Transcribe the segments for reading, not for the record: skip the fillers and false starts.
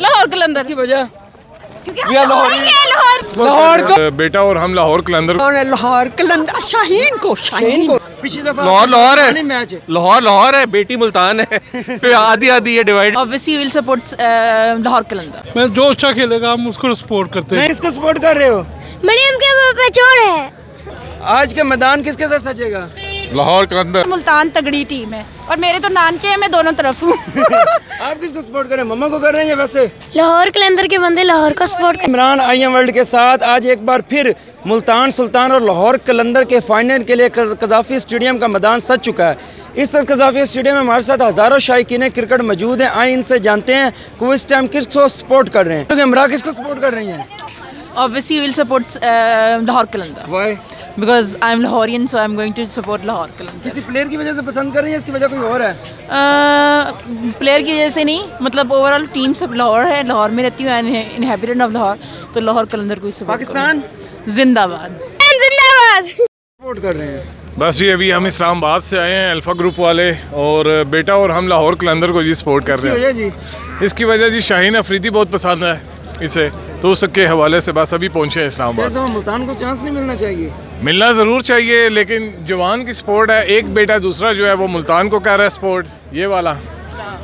लाहौर कलंदर की वजह लाहौर को बेटा और हम लाहौर कलंदर लाहौर कलंदर शाहीन को पिछली दफा लाहौर है मैच लाहौर है बेटी मुल्तान है फिर आधी है divide. Obviously will support Lahore Qalandar. मैं जो अच्छा खेलेगा हम उसको सपोर्ट करते हैं। नहीं इसको सपोर्ट कर रहे हो। मरियम के पापा चोर है। आज का मैदान किसके साथ सजेगा? लाहौर कलंदर। मुल्तान तगड़ी टीम है और मेरे तो नान के हैं, मैं दोनों तरफ हूँ। आप किसको सपोर्ट कर रहे हैं? मम्मा को कर रहे हैं या वैसे? लाहौर कलंदर के बंदे लाहौर को सपोर्ट कर। इमरान IM वर्ल्ड के साथ आज एक बार फिर मुल्तान सुल्तान और लाहौर कलंदर के फाइनल के लिए कज़ाफ़ी स्टेडियम का मैदान सज चुका है। इस कज़ाफ़ी स्टेडियम में हमारे साथ हज़ारों शायकीन क्रिकेट मौजूद हैं। आए इनसे जानते हैं कि वो इस टाइम किसको सपोर्ट कर रहे हैं। तो इमरान किसको सपोर्ट कर रही हैं? Obviously will support Lahore Qalandar. Why? Because I am Lahorian so I am going to support Lahore Qalandar. किसी प्लेयर की वजह से पसंद कर रही है, इसकी वजह कोई और है? प्लेयर की वजह से नहीं, मतलब ओवरऑल टीम सब लाहौर है, लाहौर में रहती हूँ, इनहैबिटेंट ऑफ लाहौर, तो लाहौर कलंदर को ही सपोर्ट। पाकिस्तान जिंदाबाद सपोर्ट कर रहे हैं। बस जी अभी हम इस्लामाबाद से आए हैं अल्फा ग्रुप वाले और बेटा और हम लाहौर कलंदर को जी सपोर्ट कर रहे हैं। जी इसकी वजह जी शाहीन अफरीदी बहुत पसंद है इसे, तो उसके हवाले से बस अभी पहुंचे हैं इस्लामाबाद। तो मुल्तान को चांस नहीं मिलना चाहिए? मिलना ज़रूर चाहिए, लेकिन जवान की सपोर्ट है, एक बेटा दूसरा जो है वो मुल्तान को कर रहा है सपोर्ट ये वाला,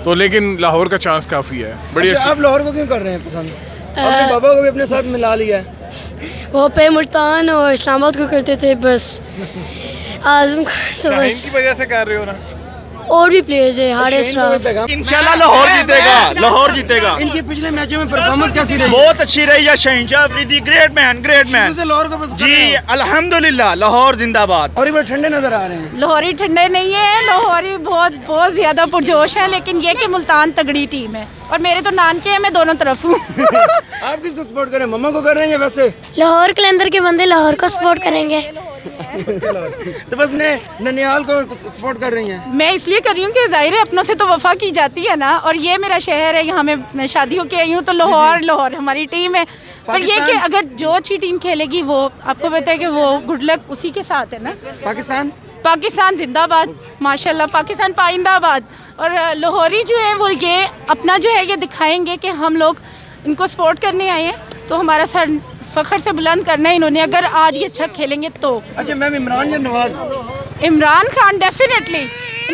तो लेकिन लाहौर का चांस काफ़ी है। बड़ी अच्छा, अच्छी। आप लाहौर को क्यों कर रहे हैं पसंद? अपने पापा को भी अपने साथ मिला लिया है। वो पे मुल्तान और इस्लामाबाद को करते थे बस। आजम खान तो शाहीन बस। की वजह से कर रहे हो ना? और भी प्लेयर्स है हारिस राफ। इंशाल्लाह लाहौर जीतेगा, लाहौर जीतेगा। इनके पिछले मैचों में परफॉर्मेंस कैसी रही? बहुत अच्छी रही है। शहनशाह अफरीदी ग्रेट मैन लाहौर को पसंद जी, अल्हम्दुलिल्लाह लाहौर जिंदाबाद। और ये बड़े ठंडे नजर आ रहे हैं। लाहौरी ठंडे नहीं है, लाहौरी बहुत ज़्यादा पुरजोश है, लेकिन ये कि मुल्तान तगड़ी टीम है और मेरे तो नान के हैं, मैं दोनों तरफ हूँ। आप किसको सपोर्ट कर रहे हैं? मम्मा को कर रहे हैं या वैसे? लाहौर कलंदर के बंदे लाहौर को सपोर्ट करेंगे। तो बस ननिहाल को सपोर्ट कर रही हैं। मैं इसलिए कर रही हूँ कि जाहिर है अपनों से तो वफा की जाती है ना, और ये मेरा शहर है, यहाँ मैं शादी होके आई हूँ, तो लाहौर हमारी टीम है। पर ये कि अगर जो अच्छी टीम खेलेगी वो आपको पता है कि वो गुड लक उसी के साथ है ना। पाकिस्तान जिंदाबाद, माशाल्लाह, पाकिस्तान पाइंदाबाद। और लाहौरी जो है वो ये अपना जो है ये दिखाएंगे कि हम लोग इनको सपोर्ट करने आए हैं, तो हमारा सर फखर से बुलंद करना है इन्होंने, अगर आज ये अच्छा खेलेंगे तो। अच्छा मैम, इमरान या नवाज? इमरान खान डेफिनेटली।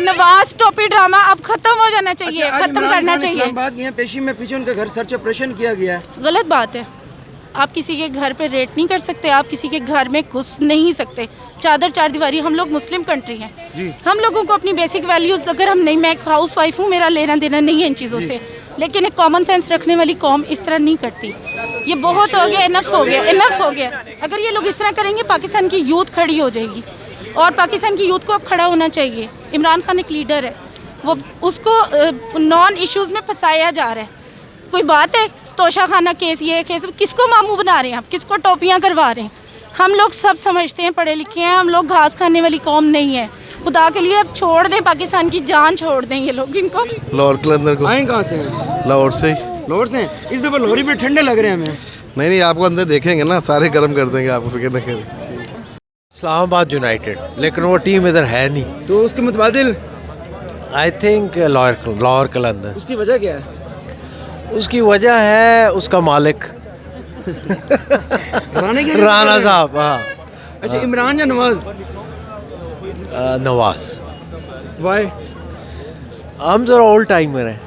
नवाज टोपी ड्रामा अब खत्म हो जाना चाहिए। अच्छा, खत्म करना चाहिए। बात ये पेशी में पीछे उनके घर सर्च ऑपरेशन किया गया है। गलत बात है। आप किसी के घर पे रेट नहीं कर सकते, आप किसी के घर में घुस नहीं सकते। चादर चार दीवारी, हम लोग मुस्लिम कंट्री हैं जी। हम लोगों को अपनी बेसिक वैल्यूज़, अगर हम नहीं, मैं हाउस वाइफ हूँ, मेरा लेना देना नहीं है इन चीज़ों से, लेकिन एक कॉमन सेंस रखने वाली कौम इस तरह नहीं करती। ये बहुत हो गया, इनफ हो गया। अगर ये लोग इस तरह करेंगे पाकिस्तान की यूथ खड़ी हो जाएगी, और पाकिस्तान की यूथ को अब खड़ा होना चाहिए। इमरान खान एक लीडर है, वो उसको नॉन इश्यूज़ में फंसाया जा रहा है। कोई बात है? तोशा खाना केस, ये केस, किसको मामू बना रहे हैं आप? किसको टोपियाँ करवा रहे हैं? हम लोग सब समझते हैं, पढ़े लिखे हैं, हम लोग घास खाने वाली कौम नहीं है। खुदा के लिए अब छोड़ दें, पाकिस्तान की जान छोड़ दें ये लोग इनको। लाहौर कलंदर को। आए कहाँ से हैं? लाहौर से। लाहौर से? इस दफा लाहौरी पे ठंडे लग रहे हैं हमें। नहीं आपको अंदर देखेंगे ना, सारे गर्म कर देंगे, आपको फिक्र न करें। इस्लामाबाद यूनाइटेड, लेकिन वो टीम इधर है नहीं, तो उसके मुतबादिल आई थिंक लाहौर कलंदर। उसकी वजह क्या है? उसकी वजह है उसका मालिक राना साहब। हाँ। अच्छा, इमरान या नवाज? नवाज। वाई? हम जरा ओल्ड टाइमर हैं।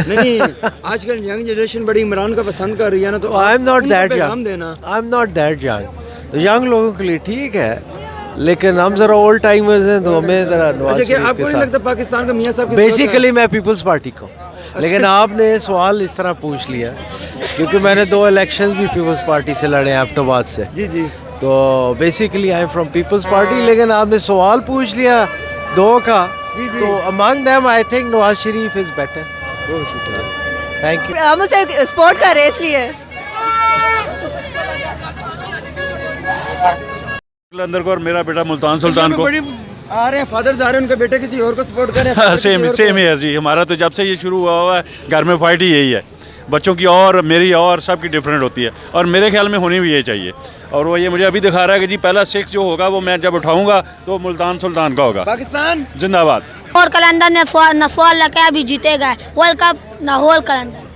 नहीं, आजकल यंग जनरेशन बड़ी इमरान का पसंद कर रही है ना, तो I am not that young. देना। I am not that young. तो यंग लोगों के लिए ठीक है, लेकिन हम जरा ओल्ड टाइमर्स हैं, तो हमें जरा नवाज अच्छा, शरीफ आपको के नहीं लगता साथ। पाकिस्तान का मियां साहब? बेसिकली मैं पीपल्स पार्टी को, लेकिन आपने सवाल इस तरह पूछ लिया क्योंकि मैंने 2 इलेक्शंस भी पीपल्स पार्टी से लड़े हैं एबटाबाद से। जी। तो basically I am from Peoples Party, लेकिन आपने सवाल पूछ लिया 2 का, तो among them I think Nawaz Sharif is better. Thank you. हम उसे सपोर्ट कर रहे हैं इसलिए। कलंदर को और मेरा बेटा मुल्तान सुल्तान को आ रहे हैं, फादर्स आ रहे हैं, उनके बेटे किसी और को सपोर्ट कर रहे हैं। सेम है जी। हमारा तो जब से ये शुरू हुआ है घर में फाइट ही यही है, बच्चों की और मेरी और सबकी डिफरेंट होती है, और मेरे ख्याल में होनी भी ये चाहिए। और वो ये मुझे अभी दिखा रहा है कि जी पहला 6 जो होगा वो मैं जब उठाऊंगा तो मुल्तान सुल्तान का होगा। पाकिस्तान जिंदाबाद। और कलंदर ने नस्वाल लगा, अभी जीतेगा वर्ल्ड कप, लाहौर कलंदर।